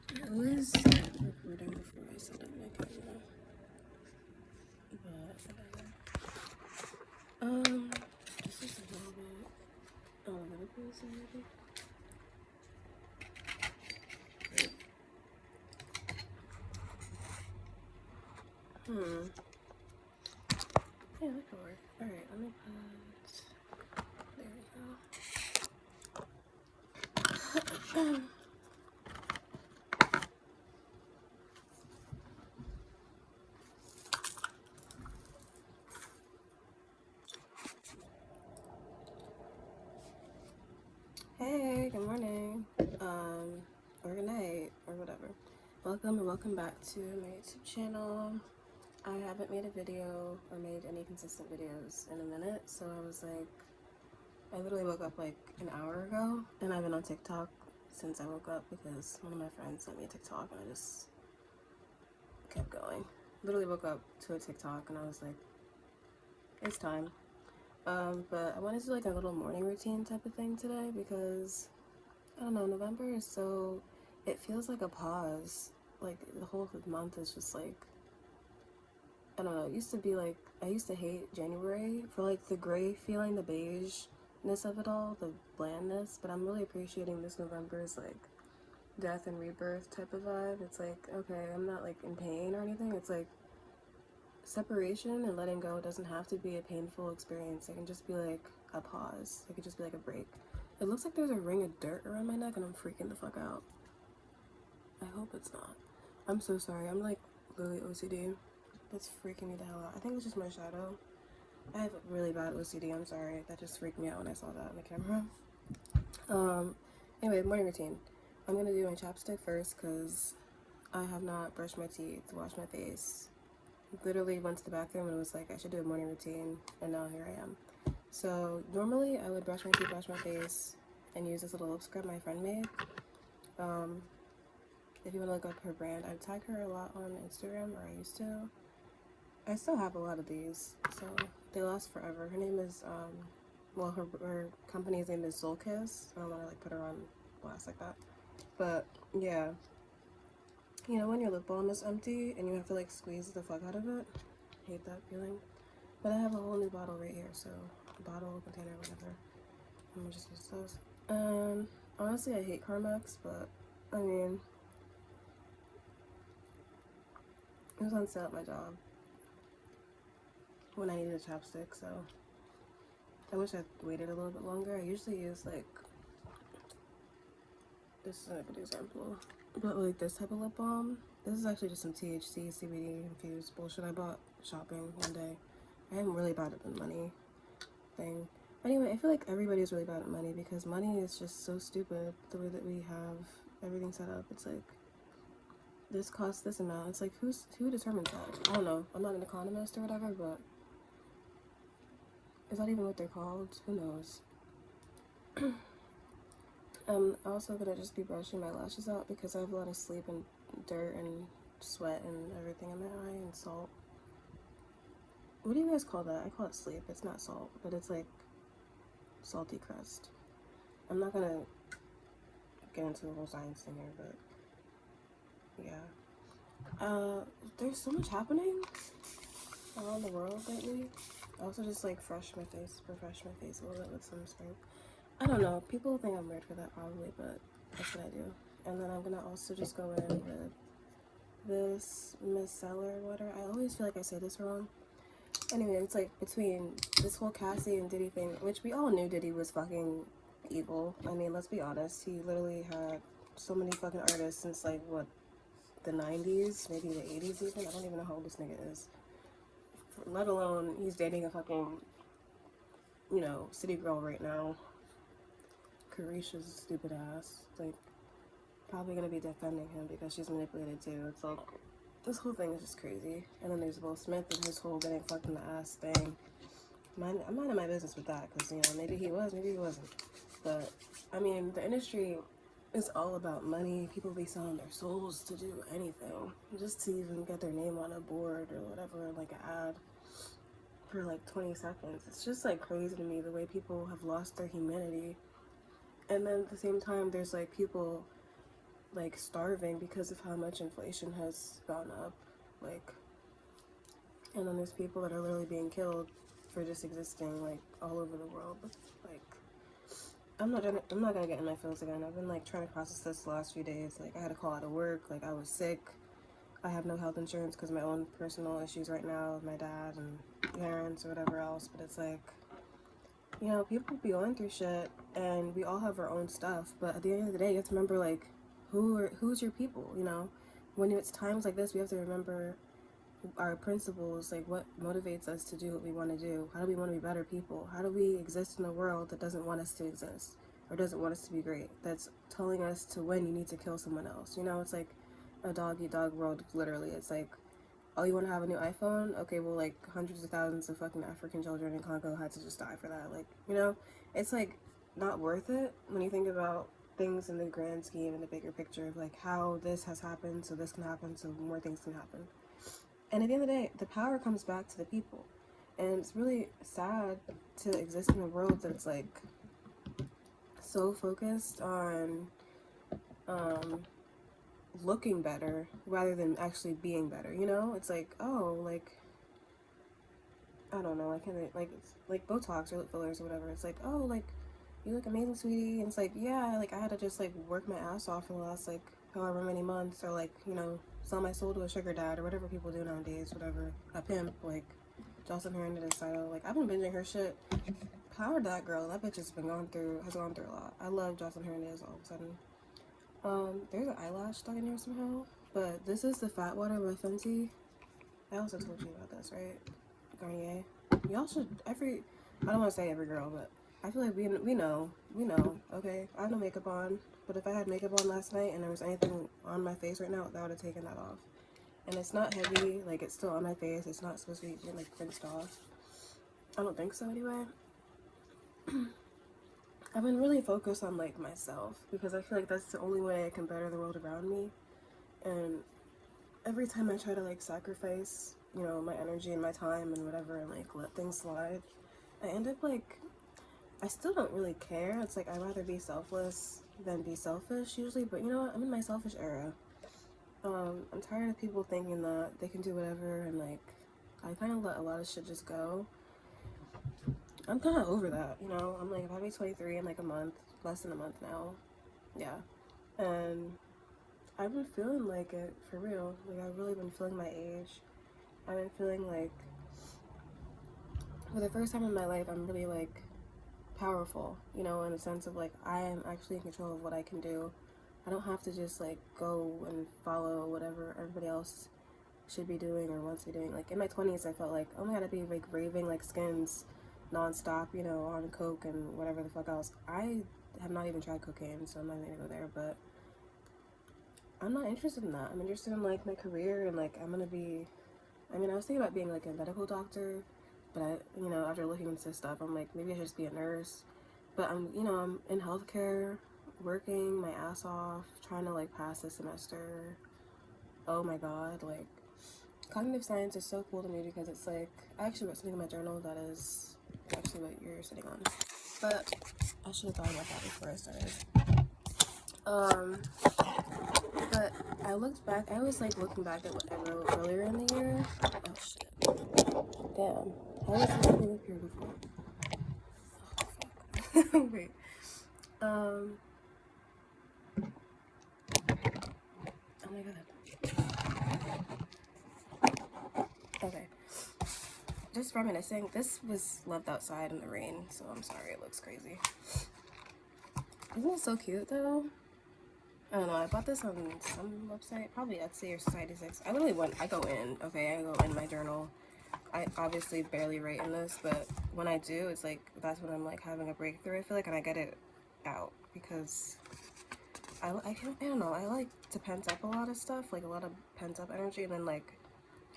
I was recording before I set up my camera, but this is a little bit all over the place already. Yeah, that could work. Alright, let me put, there we go. Hey, good morning, or good night, or whatever. Welcome and welcome back to my YouTube channel. I haven't made a video or made any consistent videos in a minute, so I was like, I literally woke up like an hour ago, and I've been on TikTok since I woke up because one of my friends sent me a TikTok, and I just kept going. Literally woke up to a TikTok, and I was like, it's time. But I wanted to do like a little morning routine type of thing today because, I don't know, November is so, it feels like a pause. Like the whole month is just like, I don't know, it used to be like, I used to hate January for like the gray feeling, the beigeness of it all, the blandness, but I'm really appreciating this November's like death and rebirth type of vibe. It's like, okay, I'm not like in pain or anything. It's like separation and letting go doesn't have to be a painful experience. It can just be like a pause. It could just be like a break. It looks like there's a ring of dirt around my neck and I'm freaking the fuck out. I hope it's not. I'm so sorry. I'm like literally OCD. That's freaking me the hell out. I think it's just my shadow. I have really bad OCD. I'm sorry. That just freaked me out when I saw that on the camera. Anyway, morning routine. I'm gonna do my chapstick first because I have not brushed my teeth, washed my face. Literally went to the bathroom and was like, I should do a morning routine, and now here I am. So normally I would brush my teeth, wash my face, and use this little lip scrub my friend made. If you want to look up her brand, I tag her a lot on Instagram, or I used to. I still have a lot of these, so they last forever. Her name is, well, her company's name is Soul Kiss. I don't want to like put her on blast like that, but yeah, you know when your lip balm is empty and you have to like squeeze the fuck out of it. I hate that feeling. But I have a whole new bottle right here, so bottle, container, whatever. I'm gonna just use those. Honestly, I hate Carmex, but I mean, it was on sale at my job when I needed a chapstick, so I wish I'd waited a little bit longer. I usually use like, this is a good example, but like this type of lip balm. This is actually just some THC, CBD infused bullshit I bought shopping one day. I am really bad at the money thing. Anyway, I feel like everybody's really bad at money because money is just so stupid the way that we have everything set up. It's like, this costs this amount. It's like, who determines that? I don't know. I'm not an economist or whatever, but is that even what they're called? Who knows? I'm also gonna just be brushing my lashes out because I have a lot of sleep and dirt and sweat and everything in my eye and salt. What do you guys call that? I call it sleep. It's not salt, but it's like salty crust. I'm not gonna get into the whole science thing here, but yeah. There's so much happening around the world lately. I also just like refresh my face a little bit with some smoke. I don't know. People think I'm weird for that probably, but that's what I do. And then I'm gonna also just go in with this micellar water. I always feel like I say this wrong. Anyway, it's like between this whole Cassie and Diddy thing, which we all knew Diddy was fucking evil. I mean, let's be honest. He literally had so many fucking artists since like what, the 90s, maybe the 80s even. I don't even know how old this nigga is. Let alone he's dating a fucking, you know, city girl right now. Carisha's stupid ass. Like, probably gonna be defending him because she's manipulated too. It's like, this whole thing is just crazy. And then there's Will Smith and his whole getting fucked in the ass thing. I'm minding my business with that because, you know, maybe he was, maybe he wasn't. But, I mean, the industry is all about money. People be selling their souls to do anything. Just to even get their name on a board or whatever, like an ad for like 20 seconds. It's just like crazy to me the way people have lost their humanity. And then at the same time, there's like people like starving because of how much inflation has gone up, like, and then there's people that are literally being killed for just existing, like, all over the world. Like, I'm not gonna get in my feels again. I've been like trying to process this the last few days. Like, I had a call out of work, like I was sick. I have no health insurance because of my own personal issues right now with my dad and parents or whatever else, but it's like, you know, people be going through shit, and we all have our own stuff, but at the end of the day, you have to remember, like, who's your people, you know? When it's times like this, we have to remember our principles, like what motivates us to do what we want to do. How do we want to be better people? How do we exist in a world that doesn't want us to exist or doesn't want us to be great? That's telling us to win, you need to kill someone else. You know, it's like a dog-eat-dog world, literally. It's like, oh, you want to have a new iPhone? Okay, well, like, hundreds of thousands of fucking African children in Congo had to just die for that. Like, you know, it's like not worth it when you think about things in the grand scheme and the bigger picture of like how this has happened, so this can happen, so more things can happen. And at the end of the day, the power comes back to the people. And it's really sad to exist in a world that's like so focused on looking better rather than actually being better, you know? It's like, oh, like, I don't know, I can't, like, it's like Botox or lip fillers or whatever. It's like, oh, like, you look amazing, sweetie. And it's like, yeah, like, I had to just, like, work my ass off for the last, like, however many months, or, like, you know, sell my soul to a sugar dad, or whatever people do nowadays, whatever, a pimp, like, Jocelyn Hernandez style. Like, I've been binging her shit. Power that girl. That bitch has gone through a lot. I love Jocelyn Hernandez all of a sudden. There's an eyelash stuck in here somehow, but this is the Fat Water by Fenty. I also told you about this, right? Garnier. Y'all should, I don't want to say every girl, but I feel like we know, okay? I have no makeup on, but if I had makeup on last night and there was anything on my face right now, I would have taken that off. And it's not heavy, like, it's still on my face. It's not supposed to be, like, rinsed off. I don't think so, anyway. I've been really focused on, like, myself, because I feel like that's the only way I can better the world around me. And every time I try to, like, sacrifice, you know, my energy and my time and whatever, and, like, let things slide, I end up, like, I still don't really care. It's like, I'd rather be selfless than be selfish, usually, but you know what? I'm in my selfish era. I'm tired of people thinking that they can do whatever, and, like, I kind of let a lot of shit just go. I'm kind of over that, you know? I'm, like, I'll be 23 in, like, a month, less than a month now. Yeah. And I've been feeling like it, for real. Like, I've really been feeling my age. I've been feeling like, for the first time in my life, I'm really, like, powerful, you know, in the sense of, like, I am actually in control of what I can do. I don't have to just, like, go and follow whatever everybody else should be doing or wants to be doing. Like, in my 20s, I felt like, oh my god, I'd be, like, raving like skins non-stop, you know, on coke and whatever the fuck else. I have not even tried cocaine, so I'm not gonna go there, but I'm not interested in that. I'm interested in, like, my career, and, like, I'm gonna be, I mean, I was thinking about being, like, a medical doctor, but I, you know, after looking into stuff, I'm like, maybe I should just be a nurse. But I'm, you know, I'm in healthcare, working my ass off, trying to, like, pass the semester. Oh my god, like, cognitive science is so cool to me because it's like, I actually wrote something in my journal that is actually what you're sitting on. But I should have thought about that before I started. But I looked back, I was, like, looking back at what I wrote earlier in the year. Oh shit. Damn. How was this thing up here before? Oh, fuck. Wait. Oh my god. Okay. Just reminiscing. This was left outside in the rain, so I'm sorry it looks crazy. Isn't it so cute though? I don't know, I bought this on some website, probably Etsy or Society6. I go in, okay? I go in my journal. I obviously barely write in this, but when I do, it's like, that's when I'm, like, having a breakthrough, I feel like, and I get it out, because I don't know, I like to pent up a lot of stuff, like, a lot of pent up energy, and then, like,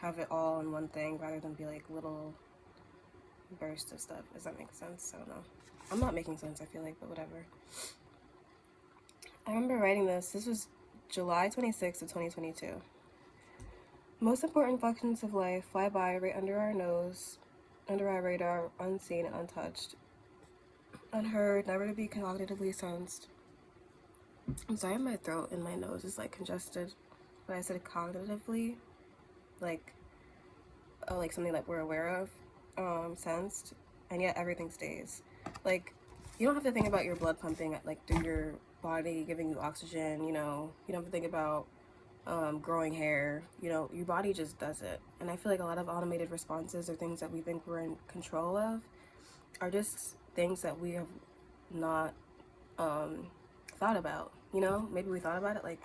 have it all in one thing, rather than be, like, little bursts of stuff. Does that make sense? I don't know. I'm not making sense, I feel like, but whatever. I remember writing this. This was July 26th of 2022. Most important functions of life fly by right under our nose, under our radar, unseen and untouched, unheard, never to be cognitively sensed. I'm sorry, my throat and my nose is like congested, but I said cognitively, like, oh, like something that we're aware of, sensed, and yet everything stays. Like, you don't have to think about your blood pumping like through your body, giving you oxygen. You know, you don't have to think about growing hair. You know, your body just does it. And I feel like a lot of automated responses or things that we think we're in control of are just things that we have not thought about. You know, maybe we thought about it, like,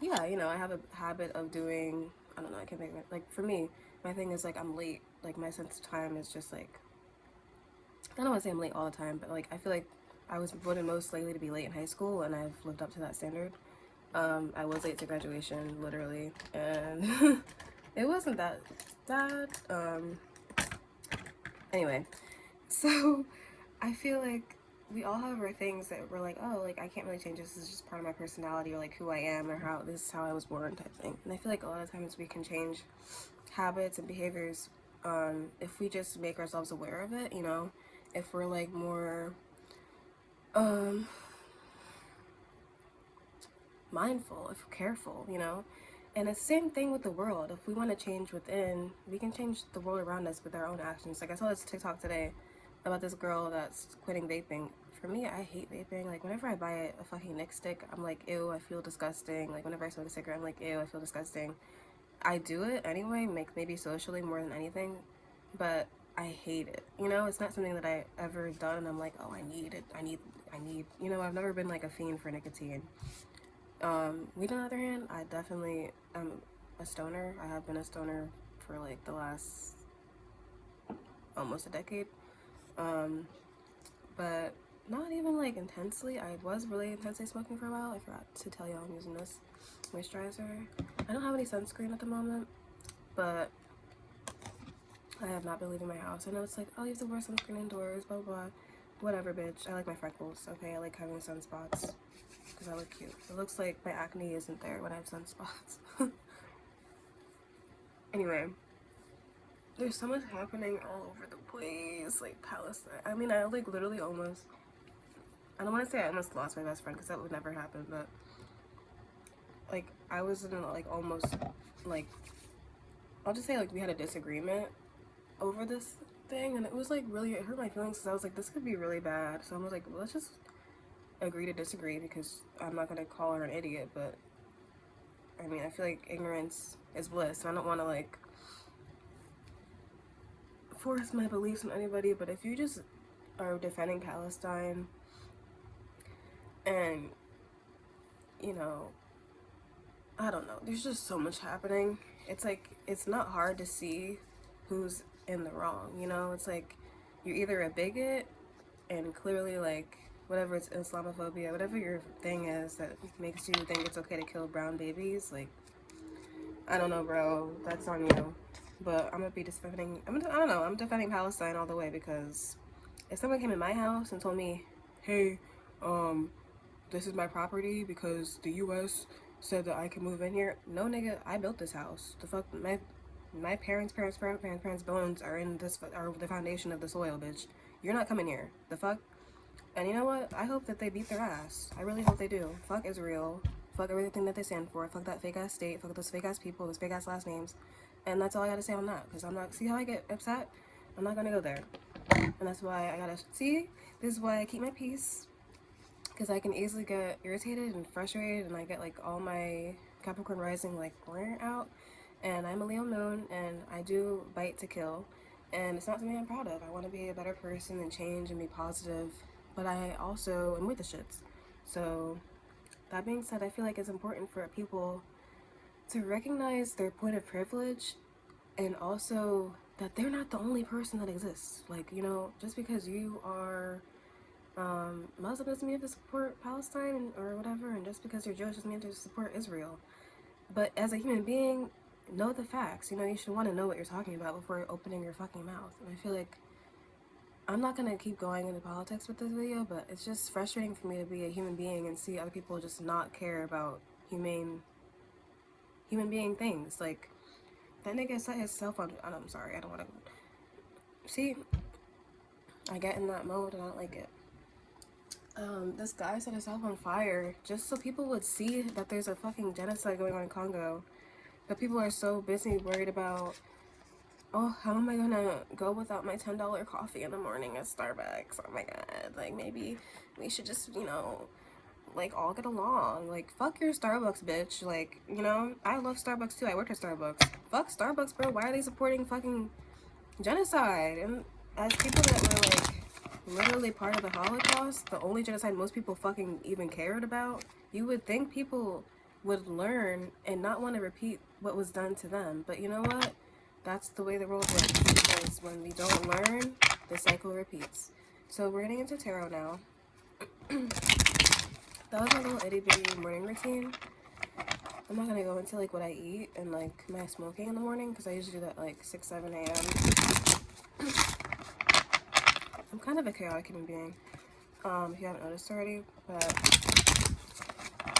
yeah, you know, I have a habit of doing, I don't know, I can't think of it. Like, for me, my thing is, like, I'm late. Like, my sense of time is just, like, I don't want to say I'm late all the time, but, like, I feel like I was voted most likely to be late in high school, and I've lived up to that standard. I was late to graduation, literally, and it wasn't that bad. Anyway, so I feel like we all have our things that we're like, oh, like, I can't really change this. This is just part of my personality, or like who I am, or how this is how I was born, type thing. And I feel like a lot of times we can change habits and behaviors if we just make ourselves aware of it. You know, if we're like more mindful, if we're careful. You know, and it's the same thing with the world. If we want to change within, we can change the world around us with our own actions. Like, I saw this TikTok today about this girl that's quitting vaping. For me, I hate vaping. Like, whenever I buy a fucking Nick stick, I'm like, ew, I feel disgusting. Like, whenever I smoke a cigarette, I'm like, ew, I feel disgusting. I do it anyway, maybe socially more than anything, but I hate it. You know, it's not something that I ever done. I'm like, oh, I need it. I need. You know, I've never been like a fiend for nicotine. Weed on the other hand, I definitely am a stoner. I have been a stoner for like the last almost a decade. But not even like intensely. I was really intensely smoking for a while. I forgot to tell y'all I'm using this moisturizer. I don't have any sunscreen at the moment, but I have not been leaving my house. I know it's like, oh, you have to wear sunscreen indoors, blah, blah, blah. Whatever, bitch. I like my freckles, okay? I like having sunspots because I look cute. It looks like my acne isn't there when I have sunspots. Anyway, there's so much happening all over the place, like Palestine. I mean, I like literally almost, I don't want to say I almost lost my best friend because that would never happen, but like I was in like almost like, I'll just say like we had a disagreement over this thing, and it was like really, it hurt my feelings because I was like, this could be really bad. So I was like, well, let's just agree to disagree, because I'm not gonna call her an idiot, but I mean, I feel like ignorance is bliss. I don't want to like force my beliefs on anybody, but if you just are defending Palestine and, you know, I don't know, there's just so much happening. It's like, it's not hard to see who's in the wrong, you know? It's like, you're either a bigot and clearly like, whatever, it's Islamophobia, whatever your thing is that makes you think it's okay to kill brown babies, like, I don't know, bro, that's on you. But I'm gonna be defending, I don't know, I'm defending Palestine all the way, because if someone came in my house and told me, hey, this is my property because the U.S. said that I can move in here. No, nigga, I built this house. The fuck, my parents' bones are in this, are the foundation of the soil, bitch. You're not coming here. The fuck? And you know what? I hope that they beat their ass. I really hope they do. Fuck Israel. Fuck everything that they stand for. Fuck that fake ass state. Fuck those fake ass people. Those fake ass last names. And that's all I gotta say on that. Because I'm not, see how I get upset? I'm not gonna go there. And that's why I gotta, see? This is why I keep my peace. Because I can easily get irritated and frustrated, and I get like all my Capricorn rising like out. And I'm a Leo moon, and I do bite to kill. And it's not something I'm proud of. I want to be a better person and change and be positive, but I also am with the shits. So that being said, I feel like it's important for people to recognize their point of privilege, and also that they're not the only person that exists. Like, you know, just because you are Muslim doesn't mean you have to support Palestine or whatever, and just because you're Jewish doesn't mean you have to support Israel. But as a human being, know the facts. You know, you should want to know what you're talking about before opening your fucking mouth. And I feel like I'm not gonna keep going into politics with this video, but it's just frustrating for me to be a human being and see other people just not care about human being things. Like, that nigga set himself on, I'm sorry, I don't want to, see, I get in that mode and I don't like it. This guy set himself on fire just so people would see that there's a fucking genocide going on in Congo. But people are so busy worried about, oh, how am I gonna go without my $10 coffee in the morning at Starbucks? Oh my god, like maybe we should just, like all get along. Like, fuck your Starbucks, bitch. Like, I love Starbucks too. I work at Starbucks. Fuck Starbucks, bro. Why are they supporting fucking genocide? And as people that were like literally part of the Holocaust, the only genocide most people fucking even cared about, you would think people would learn and not want to repeat what was done to them. But you know what? That's the way the world works, because when we don't learn, the cycle repeats. So we're getting into tarot now. That was my little itty bitty morning routine. I'm not gonna go into like what I eat and like my smoking in the morning, because I usually do that like 6-7 a.m. I'm kind of a chaotic human being, if you haven't noticed already, but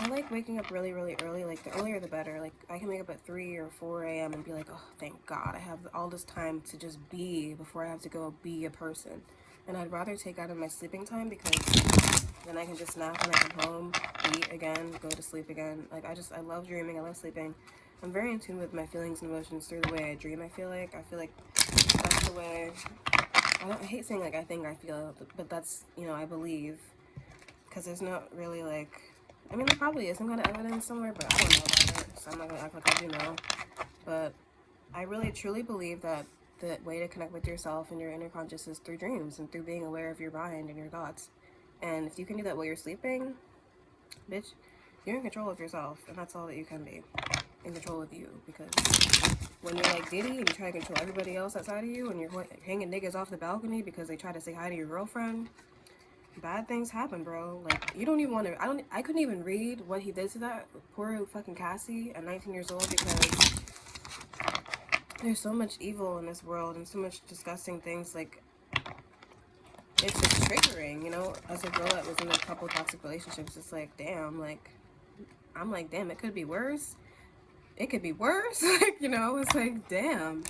I like waking up really, really early. Like, the earlier the better. Like, I can wake up at 3 or 4 a.m. and be like, oh, thank God, I have all this time to just be before I have to go be a person. And I'd rather take out of my sleeping time, because then I can just nap when I come home, eat again, go to sleep again. Like, I love dreaming, I love sleeping. I'm very in tune with my feelings and emotions through the way I dream, I feel like that's the way, I hate saying, like, I think I feel, but that's, I believe, because there's not really, like, I mean, there probably is some kind of evidence somewhere, but I don't know about it, so I'm not gonna act like I do know. But I really, truly believe that the way to connect with yourself and your inner conscious is through dreams and through being aware of your mind and your thoughts. And if you can do that while you're sleeping, bitch, you're in control of yourself, and that's all that you can be, in control of you. Because when you're like Diddy and you try to control everybody else outside of you, and you're hanging niggas off the balcony because they try to say hi to your girlfriend, bad things happen, bro. Like, you don't even want to, I couldn't even read what he did to that poor fucking Cassie at 19 years old, because there's so much evil in this world and so much disgusting things. Like, it's just triggering, as a girl that was in a couple toxic relationships. It's like, damn, like, I'm like, damn, it could be worse. It could be worse. Like, it's like, damn.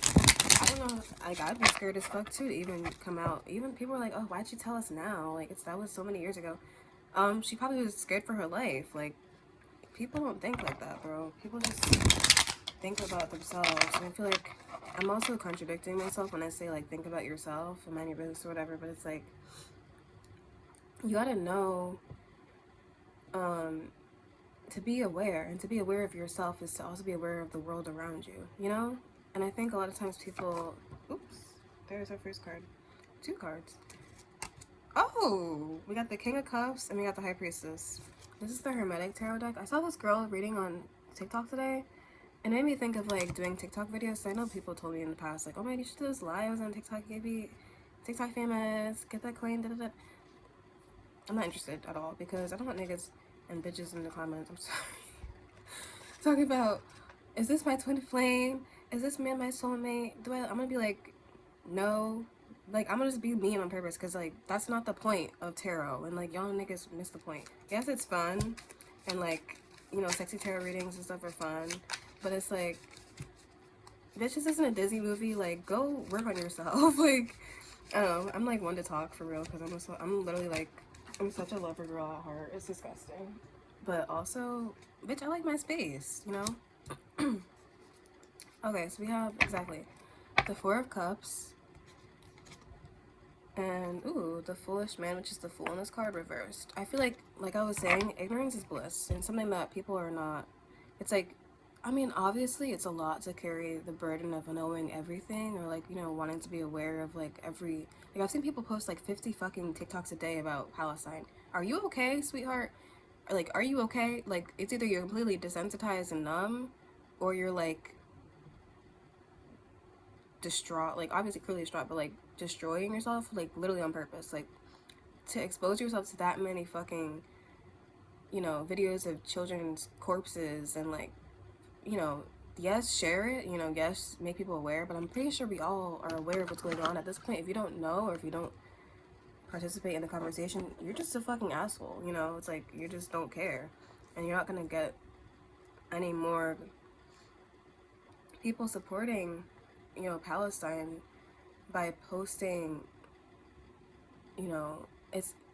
I don't know, like, I'd be scared as fuck too to even come out. Even people are like, oh, why'd you tell us now? Like, that was so many years ago. She probably was scared for her life. Like, people don't think like that, bro. People just think about themselves. And I feel like I'm also contradicting myself when I say, like, think about yourself and mind your business or whatever. But it's like, you gotta know, to be aware. And to be aware of yourself is to also be aware of the world around you, And I think a lot of times people... Oops. There's our first card. 2 cards. Oh! We got the King of Cups and we got the High Priestess. This is the Hermetic Tarot deck. I saw this girl reading on TikTok today, and it made me think of, like, doing TikTok videos. So I know people told me in the past, like, oh man, you should do those lives on TikTok. You be TikTok famous. Get that coin. Da, da, da. I'm not interested at all, because I don't want niggas and bitches in the comments. I'm sorry. Talking about, is this my twin flame? Is this man my soulmate? I'm gonna be like, no. Like, I'm gonna just be mean on purpose, because, like, that's not the point of tarot. And, like, y'all niggas miss the point. Yes, it's fun, and, like, sexy tarot readings and stuff are fun, but it's like, bitch, this isn't a Disney movie. Like, go work on yourself. Like, I don't know. I'm, like, one to talk for real, because I'm literally, like, I'm such a lover girl at heart. It's disgusting. But also, bitch, I like my space, Okay, so we have, exactly, the 4 of Cups, and, ooh, the Foolish Man, which is the Fool in this card reversed. I feel like I was saying, ignorance is bliss, and something that people are not, it's like, I mean, obviously, it's a lot to carry the burden of knowing everything, or, like, wanting to be aware of, like, like, I've seen people post, like, 50 fucking TikToks a day about Palestine. Are you okay, sweetheart? Or, like, are you okay? Like, it's either you're completely desensitized and numb, or you're, like, distraught, like, obviously clearly distraught, but, like, destroying yourself, like, literally on purpose. Like, to expose yourself to that many fucking, videos of children's corpses, and, like, yes, share it, yes, make people aware, but I'm pretty sure we all are aware of what's going on at this point. If you don't know, or if you don't participate in the conversation, you're just a fucking asshole, It's like, you just don't care, and you're not gonna get any more people supporting, Palestine by posting,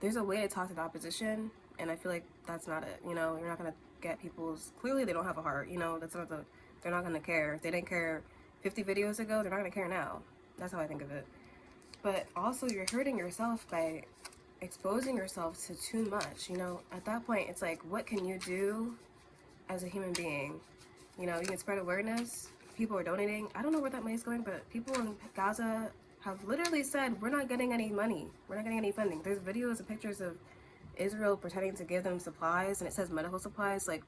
there's a way to talk to the opposition, and I feel like that's not it. You know, you're not gonna get people's, clearly they don't have a heart. You know, that's not the, they're not gonna care. If they didn't care 50 videos ago, they're not gonna care now. That's how I think of it. But also, you're hurting yourself by exposing yourself to too much. You know, at that point, it's like, what can you do as a human being? You know, you can spread awareness. People are donating. I don't know where that money is going, but people in Gaza have literally said, we're not getting any money. We're not getting any funding. There's videos and pictures of Israel pretending to give them supplies, and it says medical supplies. Like,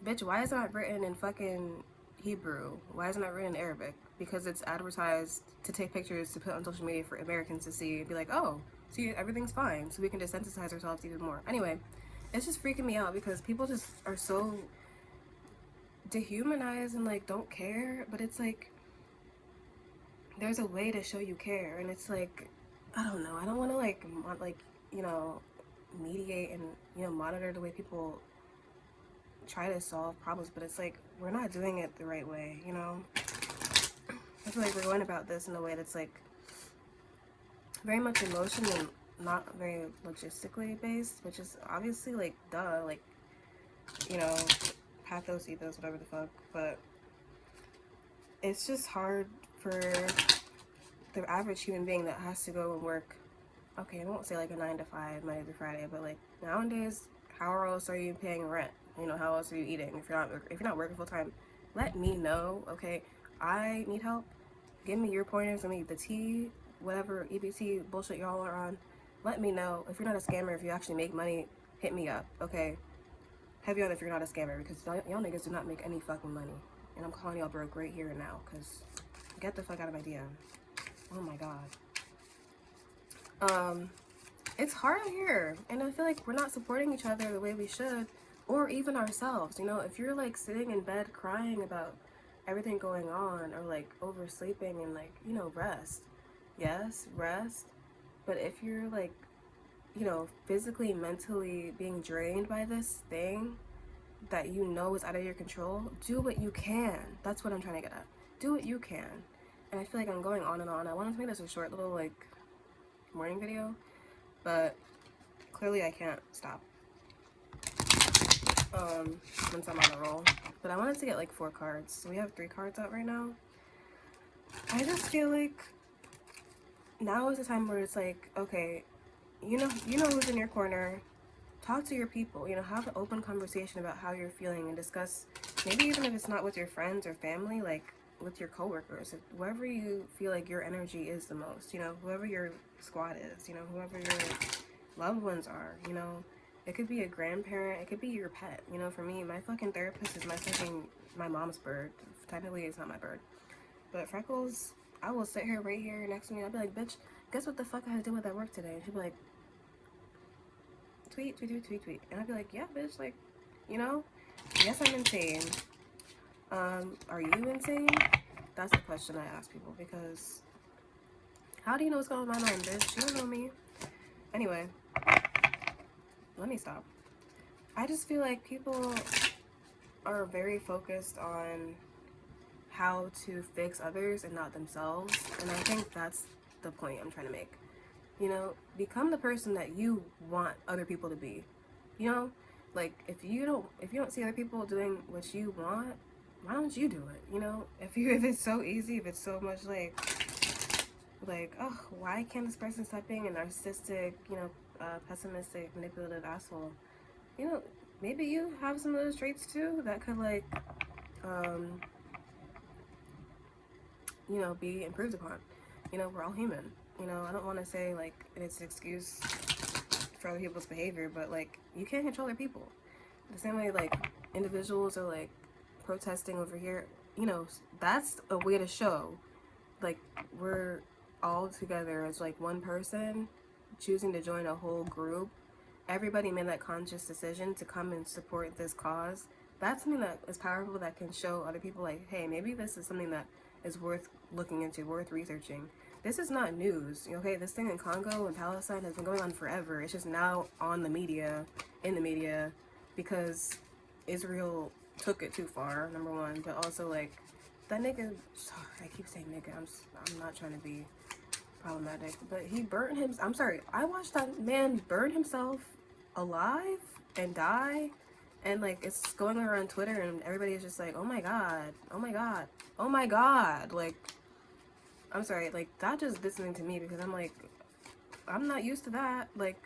bitch, why is it not written in fucking Hebrew? Why is it not written in Arabic? Because it's advertised to take pictures to put on social media for Americans to see and be like, oh, see, everything's fine, so we can desensitize ourselves even more. Anyway, it's just freaking me out because people just are so dehumanized and like don't care. But it's like, there's a way to show you care, and it's like, I don't know, I don't want to like you know, mediate and, you know, monitor the way people try to solve problems, but it's like, we're not doing it the right way, you know. I feel like we're going about this in a way that's like very much emotion and not very logistically based, which is obviously like, duh, like, you know, pathos, ethos, whatever the fuck. But it's just hard for the average human being that has to go and work, okay, I won't say like a 9 to 5 Monday through Friday, but like nowadays, how else are you paying rent? You know, how else are you eating if you're not working full time? Let me know, okay? I need help. Give me your pointers. I mean, the T, whatever EBT bullshit y'all are on. Let me know. If you're not a scammer, if you actually make money, hit me up, okay? Heavy on if you're not a scammer, because y'all niggas do not make any fucking money. And I'm calling y'all broke right here and now, because get the fuck out of my DM. Oh my god. It's hard out here, and I feel like we're not supporting each other the way we should, or even ourselves. You know, if you're like sitting in bed crying about everything going on, or like oversleeping, and like, you know, rest. Yes, rest. But if you're like, you know, physically, mentally being drained by this thing that you know is out of your control, do what you can. That's what I'm trying to get at. Do what you can. And I feel like I'm going on and on. I wanted to make this a short little like morning video, but clearly I can't stop once I'm on a roll. But I wanted to get like 4 cards, so we have 3 cards out right now. I just feel like now is the time where it's like, okay, you know who's in your corner. Talk to your people, you know, have an open conversation about how you're feeling, and discuss, maybe even if it's not with your friends or family, like with your coworkers, whoever you feel like your energy is the most, you know, whoever your squad is, you know, whoever your loved ones are, you know. It could be a grandparent, it could be your pet. You know, for me, my fucking therapist is my mom's bird. Technically, it's not my bird. But Freckles, I will sit here right here next to me, and I'll be like, bitch, guess what the fuck I had to do with that work today? And she'll be like, tweet, tweet, tweet, tweet, tweet. And I'll be like, yeah, bitch, like, you know, yes, I'm insane. Are you insane? That's the question I ask people, because how do you know what's going on in my mind, bitch? You don't know me. Anyway, let me stop. I just feel like people are very focused on how to fix others and not themselves, and I think that's the point I'm trying to make. You know, become the person that you want other people to be. You know, like if you don't see other people doing what you want, why don't you do it? You know, if it's so easy, if it's so much like, oh, why can't this person stop being a narcissistic, you know, pessimistic, manipulative asshole? You know, maybe you have some of those traits too that could like, you know, be improved upon. You know, we're all human. You know, I don't want to say like it's an excuse for other people's behavior, but like, you can't control other people. The same way like individuals are like protesting over here, you know, that's a way to show like we're all together as like one person choosing to join a whole group. Everybody made that conscious decision to come and support this cause. That's something that is powerful, that can show other people like, hey, maybe this is something that is worth looking into, worth researching. This is not news, okay? This thing in Congo and Palestine has been going on forever. It's just now on the media, in the media, because Israel took it too far, number one, but also like that nigga, sorry, I keep saying nigga, I'm not trying to be problematic. But he burnt him. I'm sorry. I watched that man burn himself alive and die, and like it's going around Twitter, and everybody is just like, oh my god, oh my god, oh my god. Like, I'm sorry. Like, that just did something to me because I'm like, I'm not used to that. Like,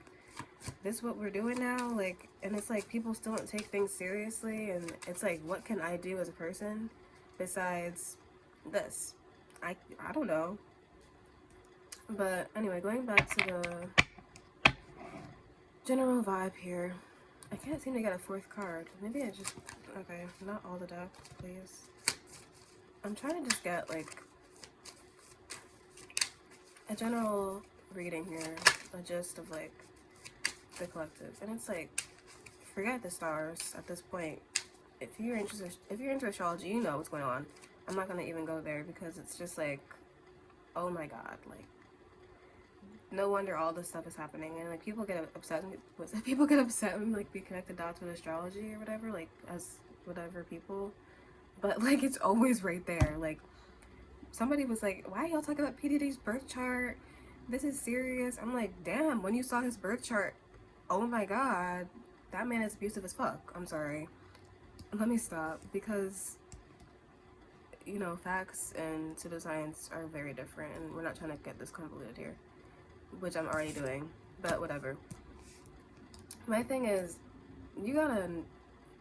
this is what we're doing now. Like, and it's like people still don't take things seriously, and it's like, what can I do as a person besides this? I don't know. But anyway, going back to the general vibe here, I can't seem to get a fourth card. Maybe I just, okay, not all the deck, please. I'm trying to just get like a general reading here, a gist of like the collective, and it's like, forget the stars at this point. If you're into astrology, you know what's going on. I'm not gonna even go there because it's just like, oh my god, like, no wonder all this stuff is happening. And like people get upset when like we connect the dots with astrology or whatever, like as whatever people, but like it's always right there. Like, somebody was like, why y'all talking about P. Diddy's birth chart? This is serious. I'm like, damn, when you saw his birth chart, oh my god, that man is abusive as fuck. I'm sorry. Let me stop, because, you know, facts and pseudoscience are very different, and we're not trying to get this convoluted here, which I'm already doing, but whatever. My thing is, you gotta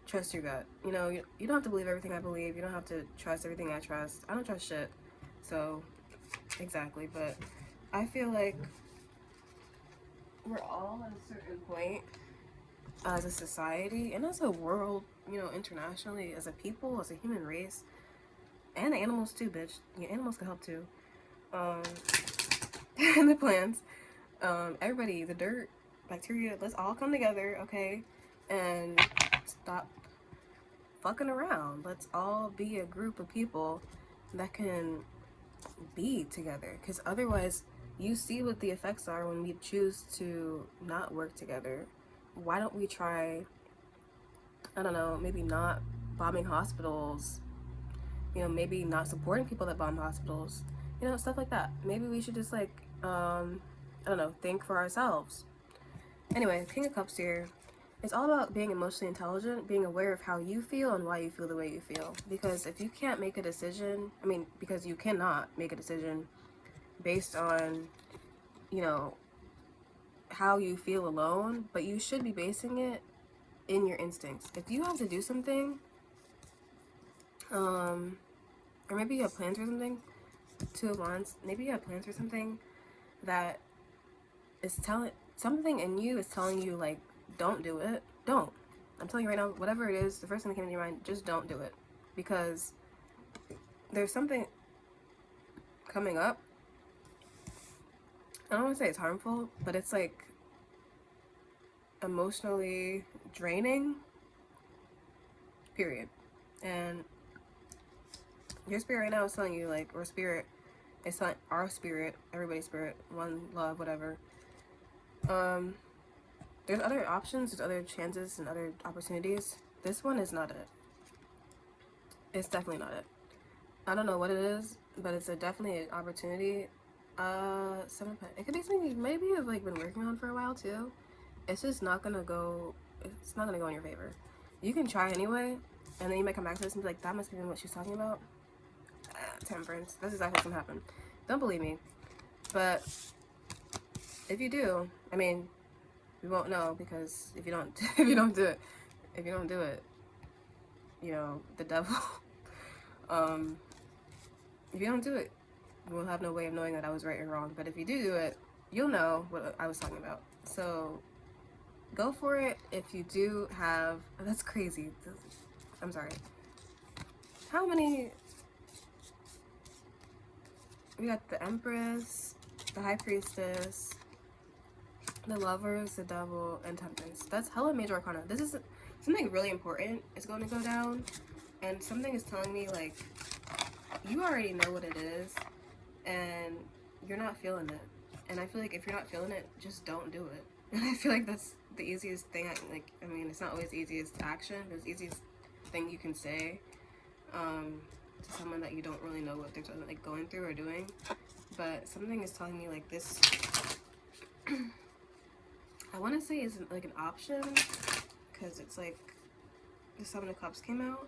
trust your gut. You know, you don't have to believe everything I believe. You don't have to trust everything I trust. I don't trust shit. So, exactly. But I feel like we're all at a certain point as a society and as a world, you know, internationally, as a people, as a human race, and animals too, bitch. Yeah, animals can help too. And the plants. Everybody, the dirt, bacteria, let's all come together, okay? And stop fucking around. Let's all be a group of people that can be together, because otherwise you see what the effects are when we choose to not work together. Why don't we try, I don't know, maybe not bombing hospitals, you know, maybe not supporting people that bomb hospitals, you know, stuff like that. Maybe we should just like I don't know, think for ourselves. Anyway, King of Cups here. It's all about being emotionally intelligent, being aware of how you feel and why you feel the way you feel. Because if you can't make a decision, because you cannot make a decision based on, you know, how you feel alone, but you should be basing it in your instincts. If you have to do something, or maybe you have plans for something, Two of Wands, maybe you have plans for something that is something in you is telling you, like, don't do it. Don't. I'm telling you right now, whatever it is, the first thing that came to your mind, just don't do it. Because there's something coming up. I don't want to say it's harmful, but it's like emotionally draining, period. And your spirit right now is telling you, like, or spirit, it's not our spirit, everybody's spirit, one love, whatever. There's other options, there's other chances and other opportunities. This one is not it. It's definitely not it. I don't know what it is, but it's definitely an opportunity. It could be something you maybe have like been working on for a while too. It's just not gonna go. It's not gonna go in your favor. You can try anyway, and then you might come back to this and be like, that must have been what she's talking about. Temperance. That's exactly what's gonna happen. Don't believe me, but if you do, I mean, we won't know, because if you don't do it, you know, the devil. If you don't do it, we'll have no way of knowing that I was right or wrong. But if you do it, you'll know what I was talking about. So go for it. If you do have, that's crazy. I'm sorry. How many? We got the Empress, the High Priestess, the Lovers, the Devil, and Temperance. That's hella major arcana. This is something really important is going to go down, and something is telling me, like, you already know what it is, and you're not feeling it. And I feel like if you're not feeling it, just don't do it. And I feel like that's the easiest thing. I mean, it's not always the easiest action, but it's the easiest thing you can say to someone that you don't really know what they're like going through or doing. but something is telling me like this. I want to say is like an option, because it's like the Seven of Cups came out.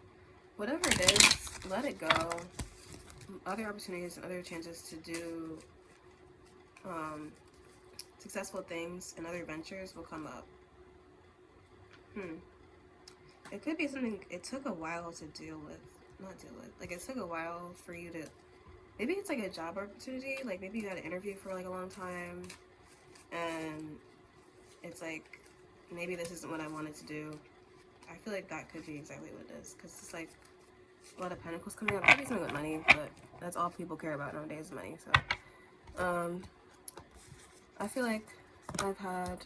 Whatever it is, let it go. Other opportunities and other chances to do successful things and other ventures will come up. It could be something it took a while to like it took a while for you to, maybe it's like a job opportunity, like maybe you had an interview for like a long time and it's like, maybe this isn't what I wanted to do. I feel like that could be exactly what it is, because it's like a lot of pentacles coming up. Maybe something with money, but that's all people care about nowadays, money. So I feel like I've had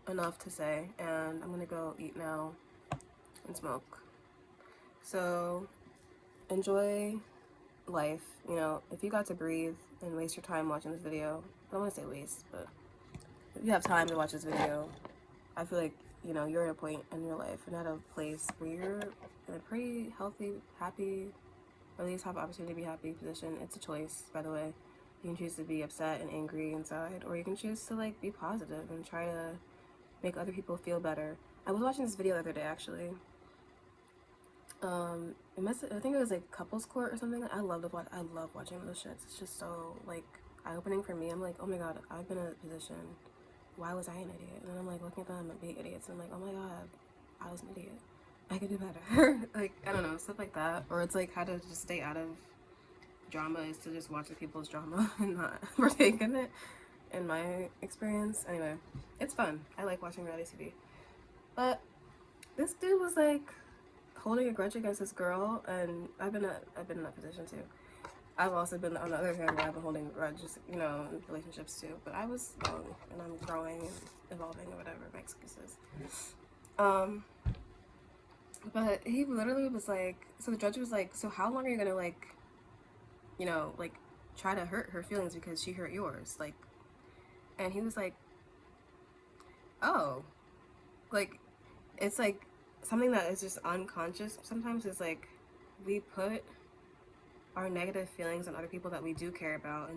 enough to say, and I'm gonna go eat now and smoke. So enjoy life. You know, if you got to breathe and waste your time watching this video, I don't want to say waste, but if you have time to watch this video, I feel like, you know, you're at a point in your life and at a place where you're in a pretty healthy, happy, or at least have an opportunity to be happy position. It's a choice, by the way. You can choose to be upset and angry inside, or you can choose to like be positive and try to make other people feel better. I was watching this video the other day, actually. I think it was like couples court or something. I love watching those shits. It's just so like eye-opening for me. I'm like, oh my god, I've been in a position. Why was I an idiot? And then I'm like looking at them and being idiots. And I'm like, oh my god, I was an idiot. I could do better. Like, I don't know, stuff like that. Or it's like how to just stay out of drama is to just watch the people's drama and not partake in it, in my experience. Anyway, it's fun. I like watching reality TV. But this dude was like holding a grudge against this girl, and I've been in that position too. I've also been on the other hand where I've been holding grudges, you know, in relationships too. But I was young and I'm growing and evolving or whatever my excuses. But he literally was like, so the judge was like, so how long are you gonna like, you know, like try to hurt her feelings because she hurt yours? Like, and he was like, oh, like, it's like something that is just unconscious. Sometimes it's like we put our negative feelings on other people that we do care about and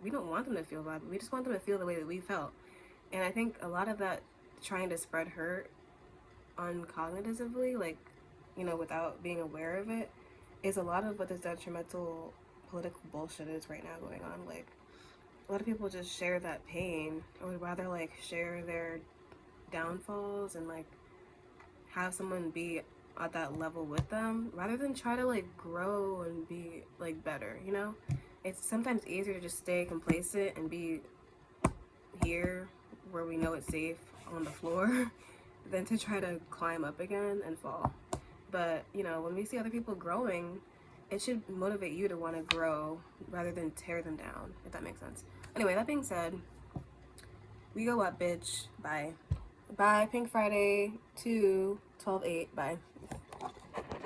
we don't want them to feel bad, but we just want them to feel the way that we felt. And I think a lot of that trying to spread hurt uncognitively, like, you know, without being aware of it, is a lot of what this detrimental political bullshit is right now going on. Like, a lot of people just share that pain, or would rather like share their downfalls and like have someone be at that level with them rather than try to like grow and be like better, you know? It's sometimes easier to just stay complacent and be here where we know it's safe on the floor than to try to climb up again and fall. But, you know, when we see other people growing, it should motivate you to want to grow rather than tear them down, if that makes sense. Anyway, that being said, we go up, bitch. Bye. Bye. Pink Friday 2/12/8. Bye.